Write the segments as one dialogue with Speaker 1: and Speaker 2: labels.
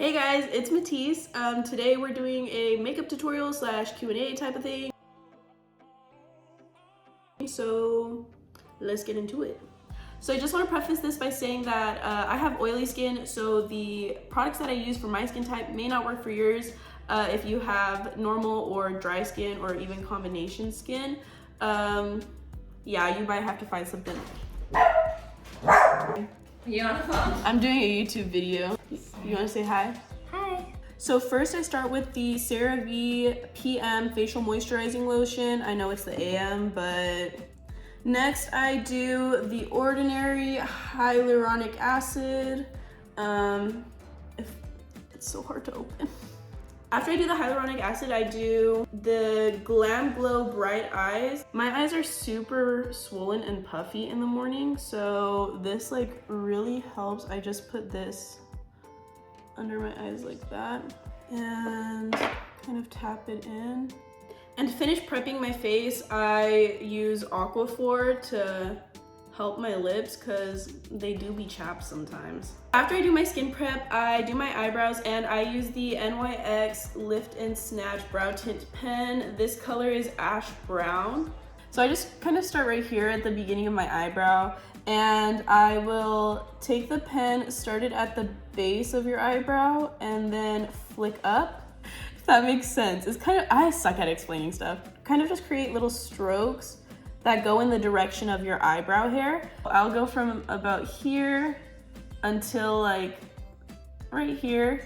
Speaker 1: Hey guys, it's Matisse. Today we're doing a makeup tutorial slash Q&A type of thing. So let's get into it. So I just want to preface this by saying that I have oily skin, so the products that I use for my skin type may not work for yours. If you have normal or dry skin or even combination skin, yeah, you might have to find something.
Speaker 2: You on the phone?
Speaker 1: I'm doing a YouTube video. You want to say hi?
Speaker 2: Hi.
Speaker 1: So first I start with the CeraVe PM Facial Moisturizing Lotion. I know it's the AM, but next I do the Ordinary Hyaluronic Acid. It's so hard to open. After I do the hyaluronic acid, I do the Glam Glow Bright Eyes. My eyes are super swollen and puffy in the morning, so this like really helps. I just put this under my eyes like that and kind of tap it in. And to finish prepping my face, I use Aquaphor to help my lips because they do be chapped sometimes. After I do my skin prep, I do my eyebrows and I use the NYX Lift and Snatch Brow Tint Pen. This color is ash brown. So I just kind of start right here at the beginning of my eyebrow, and I will take the pen, start it at the base of your eyebrow, and then flick up, if that makes sense. It's kind of, I suck at explaining stuff. Kind of just create little strokes that go in the direction of your eyebrow hair. I'll go from about here until like right here,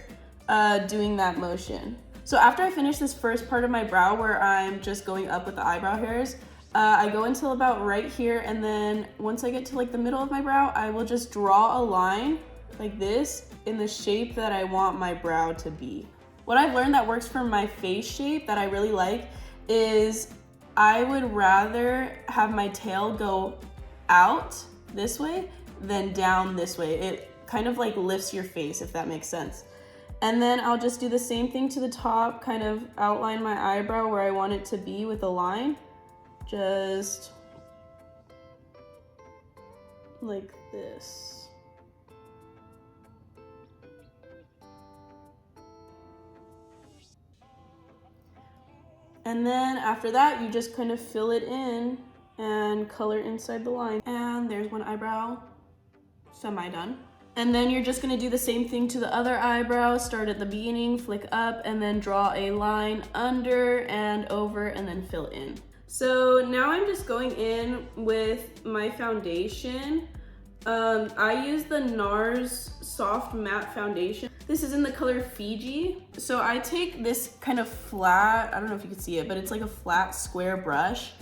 Speaker 1: doing that motion. So after I finish this first part of my brow where I'm just going up with the eyebrow hairs, I go until about right here, and then once I get to like the middle of my brow, I will just draw a line like this in the shape that I want my brow to be. What I've learned that works for my face shape that I really like is I would rather have my tail go out this way than down this way. It kind of like lifts your face, if that makes sense. And then I'll just do the same thing to the top, kind of outline my eyebrow where I want it to be with a line. Just like this. And then after that, you just kind of fill it in and color inside the line. And there's one eyebrow semi-done. And then you're just gonna do the same thing to the other eyebrow. Start at the beginning, flick up, and then draw a line under and over, and then fill in. So now I'm just going in with my foundation. I use the NARS Soft Matte Foundation. This is in the color Fiji. So I take this kind of flat, I don't know if you can see it, but it's like a flat square brush.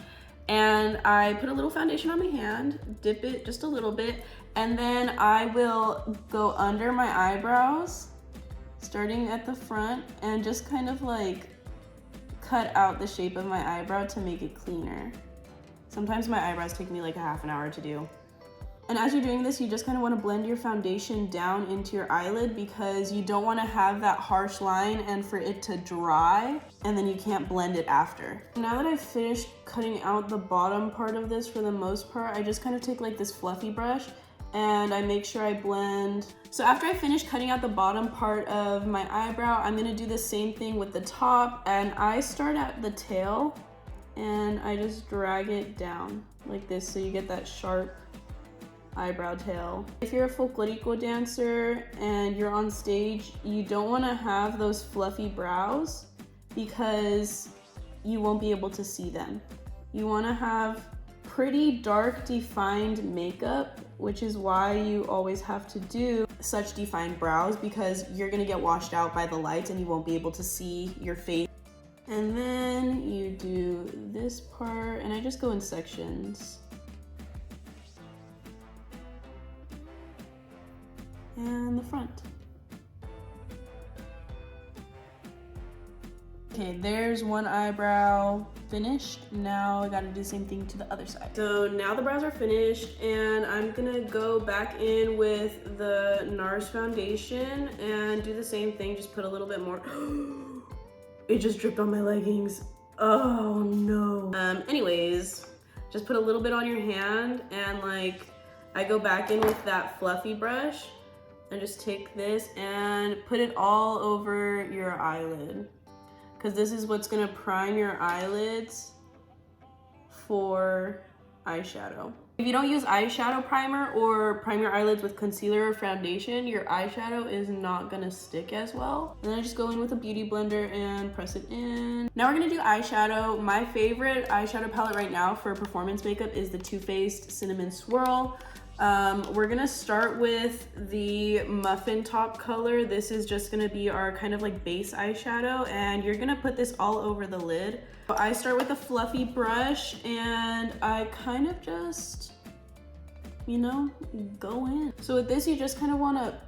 Speaker 1: And I put a little foundation on my hand, dip it just a little bit, and then I will go under my eyebrows, starting at the front, and just kind of like cut out the shape of my eyebrow to make it cleaner. Sometimes my eyebrows take me like a half an hour to do. And as you're doing this, you just kind of want to blend your foundation down into your eyelid because you don't want to have that harsh line and for it to dry and then you can't blend it after. Now that I've finished cutting out the bottom part of this for the most part, I just kind of take like this fluffy brush and I make sure I blend. So after I finish cutting out the bottom part of my eyebrow, I'm gonna do the same thing with the top, and I start at the tail and I just drag it down like this so you get that sharp eyebrow tail. If you're a folklorico dancer and you're on stage, you don't want to have those fluffy brows because you won't be able to see them. You want to have pretty dark defined makeup, which is why you always have to do such defined brows because you're going to get washed out by the lights and you won't be able to see your face. And then you do this part, and I just go in sections. And the front. Okay, there's one eyebrow finished. Now I gotta do the same thing to the other side. So now the brows are finished, and I'm gonna go back in with the NARS foundation and do the same thing, just put a little bit more. It just dripped on my leggings. Oh no. Anyways, just put a little bit on your hand, and like I go back in with that fluffy brush I just take this and put it all over your eyelid, because this is what's gonna prime your eyelids for eyeshadow. If you don't use eyeshadow primer or prime your eyelids with concealer or foundation, your eyeshadow is not gonna stick as well. And then I just go in with a beauty blender and press it in. Now we're gonna do eyeshadow. My favorite eyeshadow palette right now for performance makeup is the Too Faced Cinnamon Swirl. We're gonna start with the muffin top color. This is just gonna be our kind of like base eyeshadow, and you're gonna put this all over the lid. I start with a fluffy brush and I kind of just, you know, go in. So with this, you just kind of wanna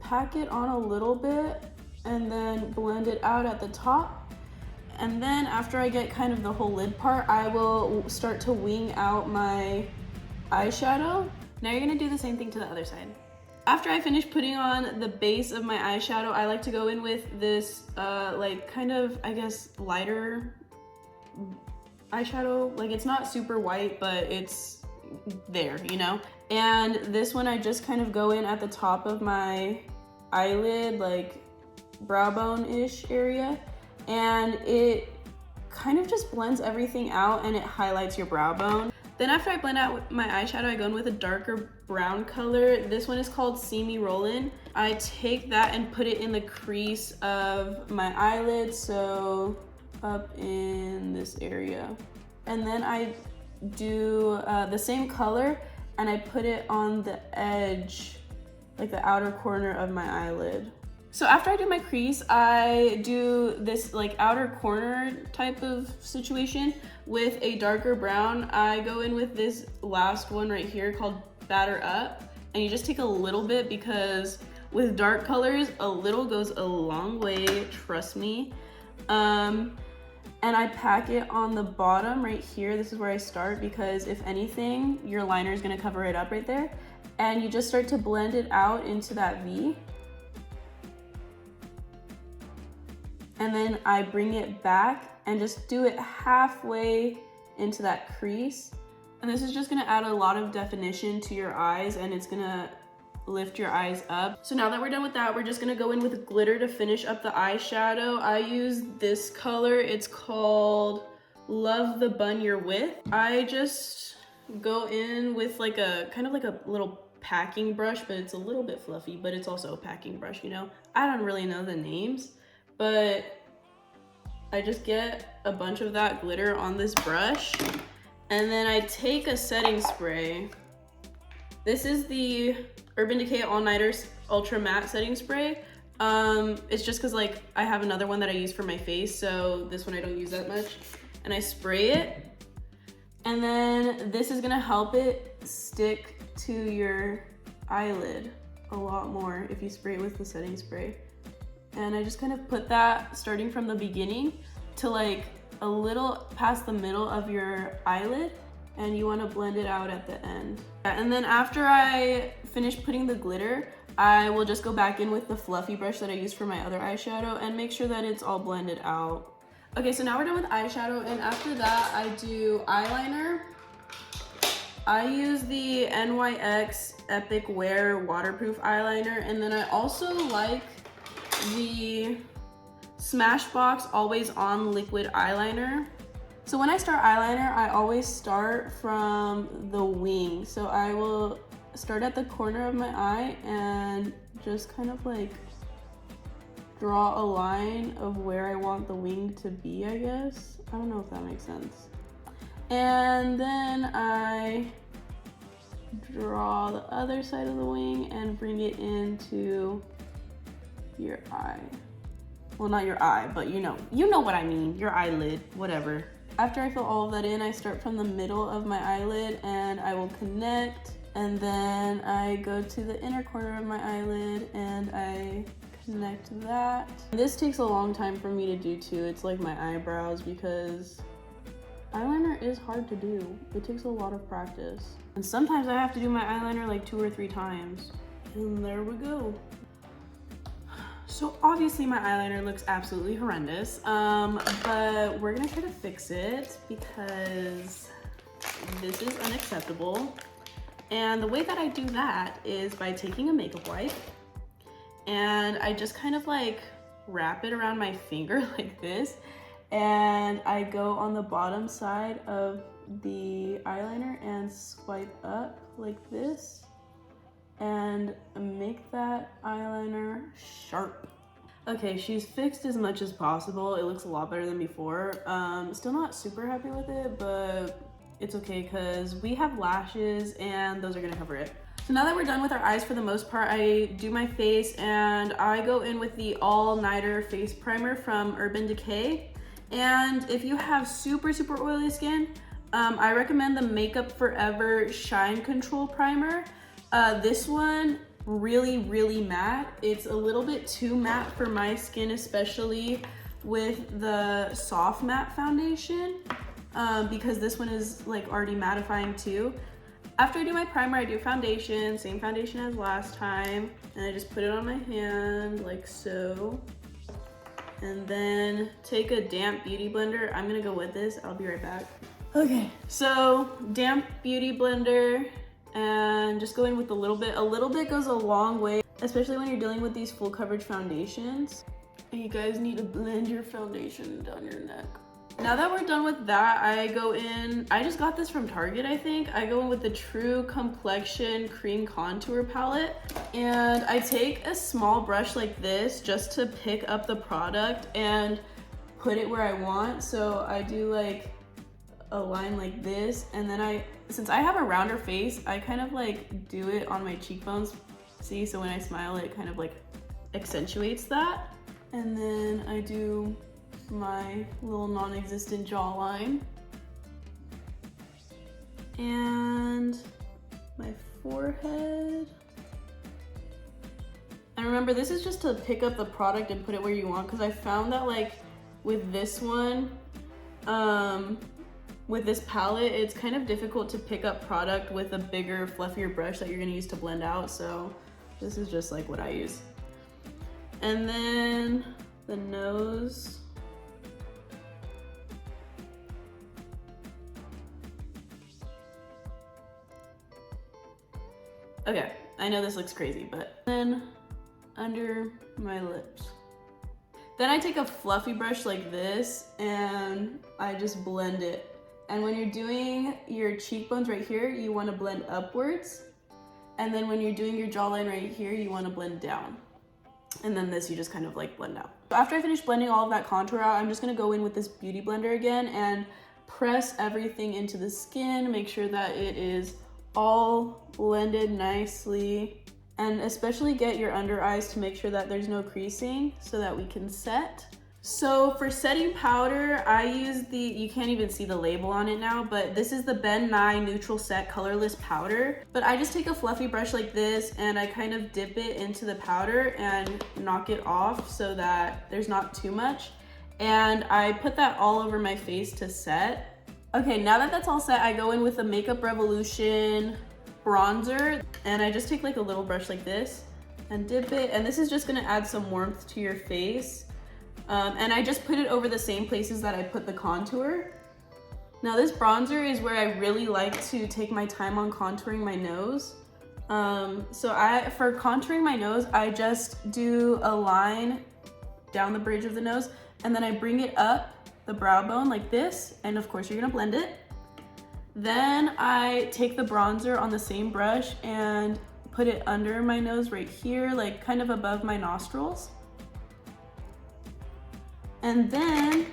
Speaker 1: pack it on a little bit and then blend it out at the top. And then after I get kind of the whole lid part, I will start to wing out my eyeshadow. Now you're gonna do the same thing to the other side. After I finish putting on the base of my eyeshadow, I like to go in with this like kind of, I guess, lighter eyeshadow. Like, it's not super white, but it's there, you know? And this one I just kind of go in at the top of my eyelid, like brow bone-ish area, and it kind of just blends everything out and it highlights your brow bone. Then after I blend out my eyeshadow, I go in with a darker brown color. This one is called See Me Rollin'. I take that and put it in the crease of my eyelid, so up in this area. And then I do the same color and I put it on the edge, like the outer corner of my eyelid. So after I do my crease, I do this like outer corner type of situation with a darker brown. I go in with this last one right here called Batter Up, and you just take a little bit, because with dark colors, a little goes a long way, trust me. And I pack it on the bottom right here. This is where I start, because if anything, your liner is gonna cover it up right there. And you just start to blend it out into that V. And then I bring it back and just do it halfway into that crease. And this is just gonna add a lot of definition to your eyes, and it's gonna lift your eyes up. So now that we're done with that, we're just gonna go in with glitter to finish up the eyeshadow. I use this color, it's called Love the Bun You're With. I just go in with like a, kind of like a little packing brush, but it's a little bit fluffy, but it's also a packing brush, you know? I don't really know the names, but I just get a bunch of that glitter on this brush, and then I take a setting spray. This is the Urban Decay All Nighters Ultra Matte Setting Spray. It's just because like I have another one that I use for my face, so this one I don't use that much. And I spray it, and then this is gonna help it stick to your eyelid a lot more if you spray it with the setting spray. And I just kind of put that starting from the beginning to like a little past the middle of your eyelid, and you want to blend it out at the end. And then after I finish putting the glitter, I will just go back in with the fluffy brush that I used for my other eyeshadow and make sure that it's all blended out. Okay, so now we're done with eyeshadow, and after that I do eyeliner. I use the NYX Epic Wear waterproof eyeliner, and then I also like the Smashbox Always On liquid eyeliner. So when I start eyeliner, I always start from the wing. So I will start at the corner of my eye and just kind of like draw a line of where I want the wing to be, I guess. I don't know if that makes sense. And then I draw the other side of the wing and bring it into your eye. Well, not your eye, but you know what I mean, your eyelid, whatever. After I fill all of that in, I start from the middle of my eyelid and I will connect, and then I go to the inner corner of my eyelid and I connect that. This takes a long time for me to do too. It's like my eyebrows, because eyeliner is hard to do. It takes a lot of practice. And sometimes I have to do my eyeliner like 2 or 3 times. And there we go. So obviously my eyeliner looks absolutely horrendous, but we're gonna try to fix it because this is unacceptable. And the way that I do that is by taking a makeup wipe and I just kind of like wrap it around my finger like this, and I go on the bottom side of the eyeliner and swipe up like this and make that eyeliner sharp. Okay, she's fixed as much as possible. It looks a lot better than before. Still not super happy with it, but it's okay because we have lashes and those are gonna cover it. So now that we're done with our eyes for the most part, I do my face and I go in with the All Nighter Face Primer from Urban Decay. And if you have super oily skin, I recommend the Makeup Forever Shine Control Primer. This one, really matte. It's a little bit too matte for my skin, especially with the soft matte foundation, because this one is like already mattifying too. After I do my primer, I do foundation, same foundation as last time, and I just put it on my hand like so. And then take a damp beauty blender. I'm gonna go with this, I'll be right back. Okay, so damp beauty blender, and just go in with a little bit. A little bit goes a long way, especially when you're dealing with these full coverage foundations. And you guys need to blend your foundation down your neck. Now that we're done with that, I go in, I just got this from Target, I think. I go in with the True Complexion Cream Contour Palette. And I take a small brush like this just to pick up the product and put it where I want. So I do like a line like this, and then since I have a rounder face, I kind of like do it on my cheekbones. See, so when I smile, it kind of like accentuates that. And then I do my little non-existent jawline and my forehead. And remember, this is just to pick up the product and put it where you want, because I found that like with this one, with this palette, it's kind of difficult to pick up product with a bigger, fluffier brush that you're gonna use to blend out. So this is just like what I use. And then the nose. Okay, I know this looks crazy, but then under my lips. Then I take a fluffy brush like this and I just blend it. And when you're doing your cheekbones right here, you want to blend upwards. And then when you're doing your jawline right here, you want to blend down. And then this, you just kind of like blend out. After I finish blending all of that contour out, I'm just going to go in with this beauty blender again and press everything into the skin, make sure that it is all blended nicely, and especially get your under eyes to make sure that there's no creasing so that we can set. So for setting powder, I use you can't even see the label on it now, but this is the Ben Nye Neutral Set Colorless Powder. But I just take a fluffy brush like this and I kind of dip it into the powder and knock it off so that there's not too much. And I put that all over my face to set. Okay, now that that's all set, I go in with the Makeup Revolution bronzer, and I just take like a little brush like this and dip it, and this is just gonna add some warmth to your face. And I just put it over the same places that I put the contour. Now this bronzer is where I really like to take my time on contouring my nose. For contouring my nose, I just do a line down the bridge of the nose, and then I bring it up the brow bone like this, and of course you're gonna blend it. Then I take the bronzer on the same brush and put it under my nose right here, like kind of above my nostrils. And then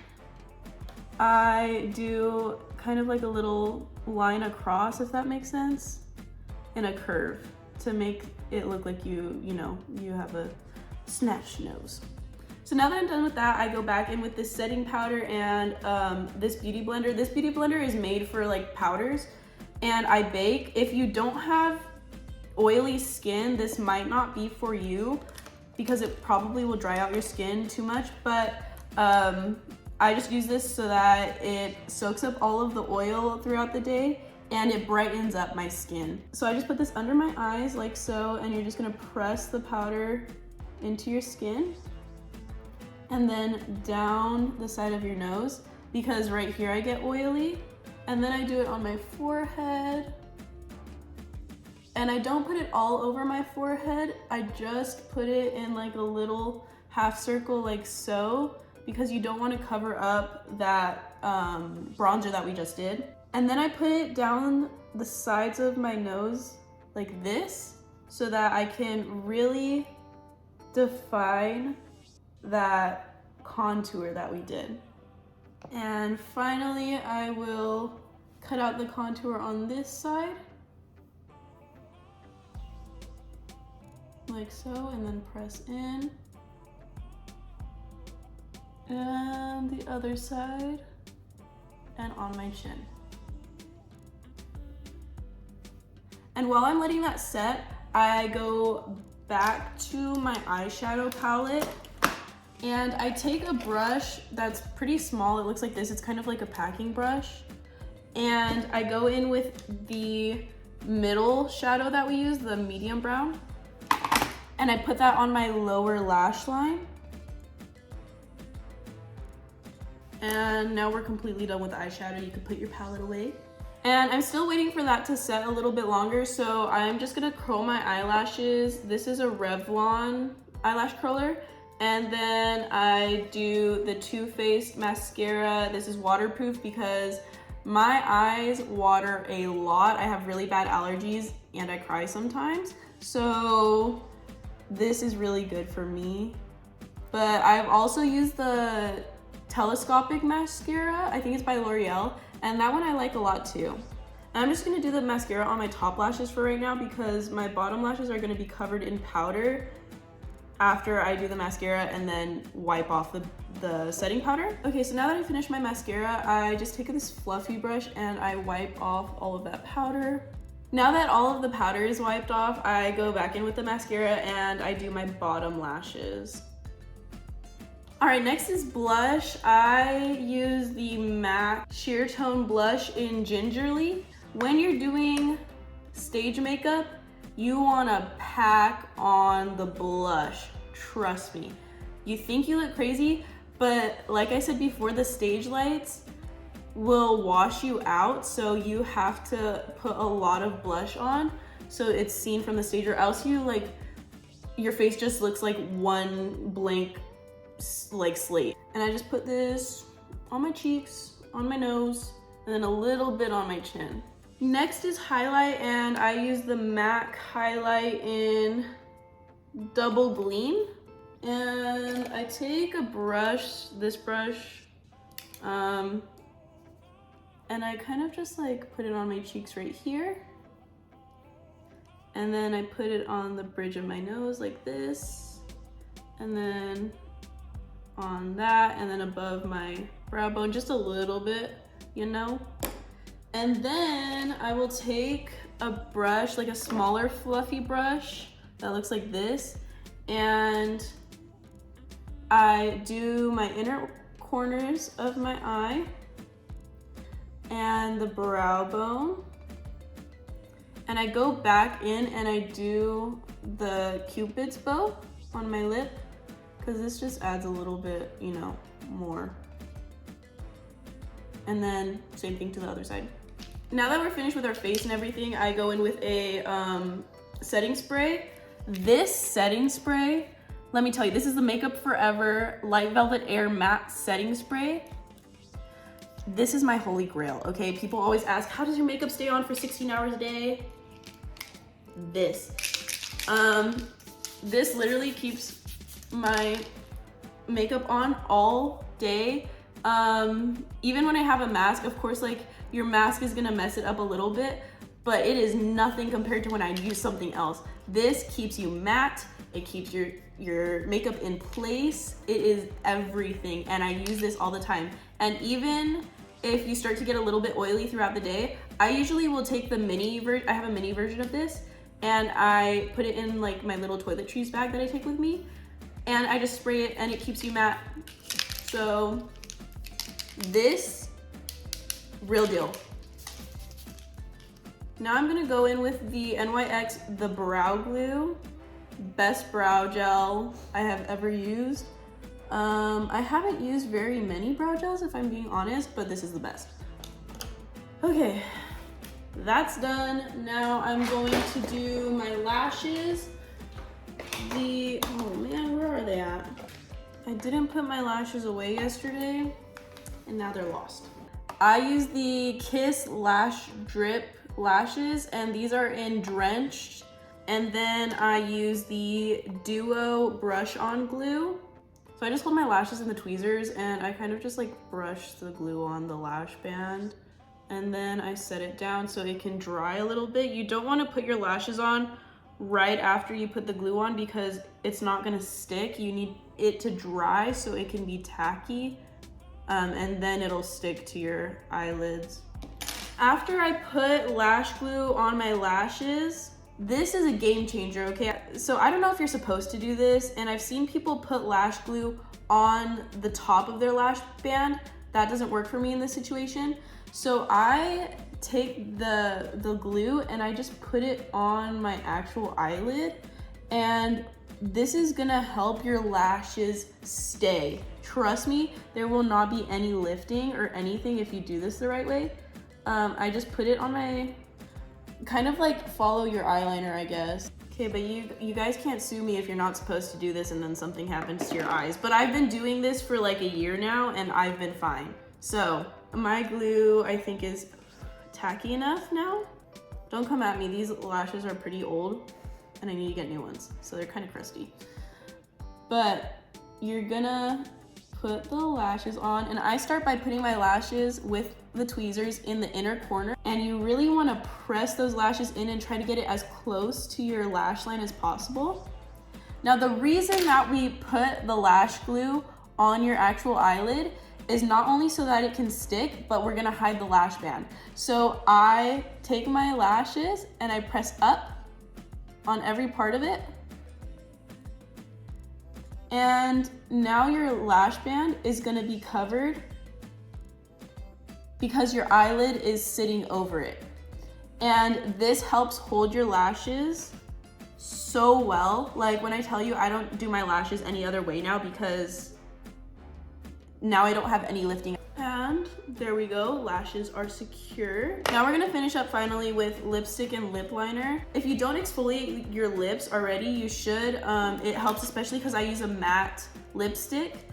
Speaker 1: I do kind of like a little line across, if that makes sense, in a curve to make it look like you have a snatched nose. So now that I'm done with that, I go back in with this setting powder and this beauty blender. This beauty blender is made for like powders, and I bake. If you don't have oily skin, this might not be for you because it probably will dry out your skin too much, but I just use this so that it soaks up all of the oil throughout the day and it brightens up my skin. So I just put this under my eyes like so, and you're just gonna press the powder into your skin and then down the side of your nose, because right here I get oily. And then I do it on my forehead And I don't put it all over my forehead. I just put it in like a little half circle like so, because you don't want to cover up that bronzer that we just did. And then I put it down the sides of my nose like this, so that I can really define that contour that we did. And finally, I will cut out the contour on this side, like so, and then press in. And the other side, and on my chin. And while I'm letting that set, I go back to my eyeshadow palette, and I take a brush that's pretty small. It looks like this. It's kind of like a packing brush. And I go in with the middle shadow that we use, the medium brown, and I put that on my lower lash line. And now we're completely done with the eyeshadow. You can put your palette away. And I'm still waiting for that to set a little bit longer, so I'm just gonna curl my eyelashes. This is a Revlon eyelash curler. And then I do the Too Faced mascara. This is waterproof because my eyes water a lot. I have really bad allergies and I cry sometimes. So this is really good for me. But I've also used the telescopic mascara. I think it's by L'Oreal. And that one I like a lot too. I'm just gonna do the mascara on my top lashes for right now because my bottom lashes are gonna be covered in powder after I do the mascara and then wipe off the setting powder. Okay, so now that I finished my mascara, I just take this fluffy brush and I wipe off all of that powder. Now that all of the powder is wiped off, I go back in with the mascara and I do my bottom lashes. All right, next is blush. I use the MAC Sheer Tone Blush in Gingerly. When you're doing stage makeup, you wanna pack on the blush, trust me. You think you look crazy, but like I said before, the stage lights will wash you out, so you have to put a lot of blush on so it's seen from the stage, or else your face just looks like one blank like slate. And I just put this on my cheeks, on my nose, and then a little bit on my chin. Next is highlight, and I use the MAC highlight in Double Gleam. And I take a brush, this brush, and I kind of just like put it on my cheeks right here. And then I put it on the bridge of my nose like this. And then on that, and then above my brow bone, just a little bit, you know? And then I will take a brush, like a smaller fluffy brush that looks like this, and I do my inner corners of my eye and the brow bone. And I go back in and I do the Cupid's bow on my lip, because this just adds a little bit, you know, more. And then same thing to the other side. Now that we're finished with our face and everything, I go in with a setting spray. This setting spray, let me tell you, this is the Makeup Forever Light Velvet Air Matte Setting Spray. This is my holy grail, okay? People always ask, how does your makeup stay on for 16 hours a day? This literally keeps my makeup on all day. Even when I have a mask, of course, like your mask is gonna mess it up a little bit, but it is nothing compared to when I use something else. This keeps you matte, it keeps your makeup in place. It is everything, and I use this all the time. And even if you start to get a little bit oily throughout the day, I usually will take the mini version. I have a mini version of this, and I put it in like my little toiletries bag that I take with me, and I just spray it and it keeps you matte. So this, real deal. Now I'm gonna go in with the NYX The Brow Glue, best brow gel I have ever used. I haven't used very many brow gels if I'm being honest, but this is the best. Okay, that's done. Now I'm going to do my lashes. Oh man, where are they at? I didn't put my lashes away yesterday and now they're lost. I use the Kiss Lash Drip lashes and these are in Drenched. And then I use the Duo Brush On Glue. So I just hold my lashes in the tweezers and I kind of just like brush the glue on the lash band. And then I set it down so it can dry a little bit. You don't want to put your lashes on right after you put the glue on because it's not going to stick. You need it to dry so it can be tacky, and then it'll stick to your eyelids. After I put lash glue on my lashes, this is a game changer, okay? So I don't know if you're supposed to do this, and I've seen people put lash glue on the top of their lash band. That doesn't work for me in this situation. So I take the glue and I just put it on my actual eyelid, and this is gonna help your lashes stay. Trust me, there will not be any lifting or anything if you do this the right way. I just put it on my, kind of like follow your eyeliner, I guess. Okay, but you guys can't sue me if you're not supposed to do this and then something happens to your eyes. But I've been doing this for like a year now and I've been fine. So my glue, I think, is tacky enough now. Don't come at me, these lashes are pretty old and I need to get new ones. So they're kind of crusty. But you're gonna put the lashes on, and I start by putting my lashes with the tweezers in the inner corner, and you really want to press those lashes in and try to get it as close to your lash line as possible. Now the reason that we put the lash glue on your actual eyelid is not only so that it can stick, but we're gonna hide the lash band. So I take my lashes and I press up on every part of it. And now your lash band is gonna be covered because your eyelid is sitting over it. And this helps hold your lashes so well. Like when I tell you I don't do my lashes any other way now because now I don't have any lifting. And there we go, lashes are secure. Now we're gonna finish up finally with lipstick and lip liner. If you don't exfoliate your lips already, you should. It helps especially because I use a matte lipstick.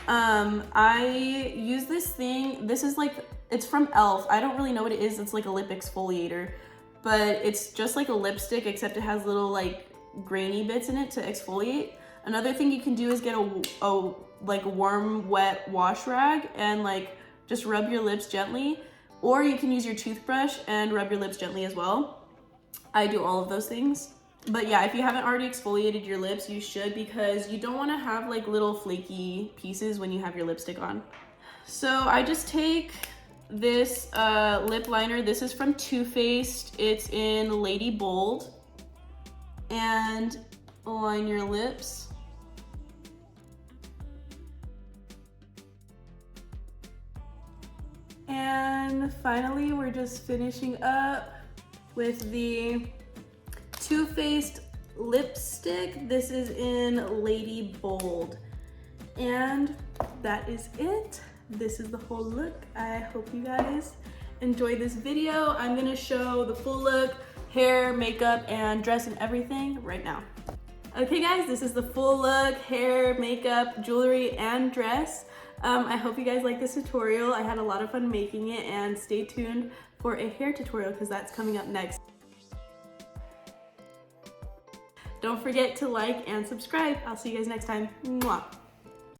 Speaker 1: I use this thing, this is like, it's from e.l.f. I don't really know what it is, it's like a lip exfoliator, but it's just like a lipstick except it has little like grainy bits in it to exfoliate. Another thing you can do is get a like warm wet wash rag and like just rub your lips gently, or you can use your toothbrush and rub your lips gently as well. I do all of those things. But yeah, if you haven't already exfoliated your lips, you should, because you don't want to have like little flaky pieces when you have your lipstick on. So I just take this lip liner. This is from Too Faced. It's in Lady Bold, and line your lips. And finally, we're just finishing up with the Too Faced lipstick. This is in Lady Bold. And that is it. This is the whole look. I hope you guys enjoyed this video. I'm gonna show the full look, hair, makeup, and dress and everything right now. Okay guys, this is the full look, hair, makeup, jewelry, and dress. I hope you guys like this tutorial. I had a lot of fun making it, and stay tuned for a hair tutorial because that's coming up next. Don't forget to like and subscribe. I'll see you guys next time. Mwah.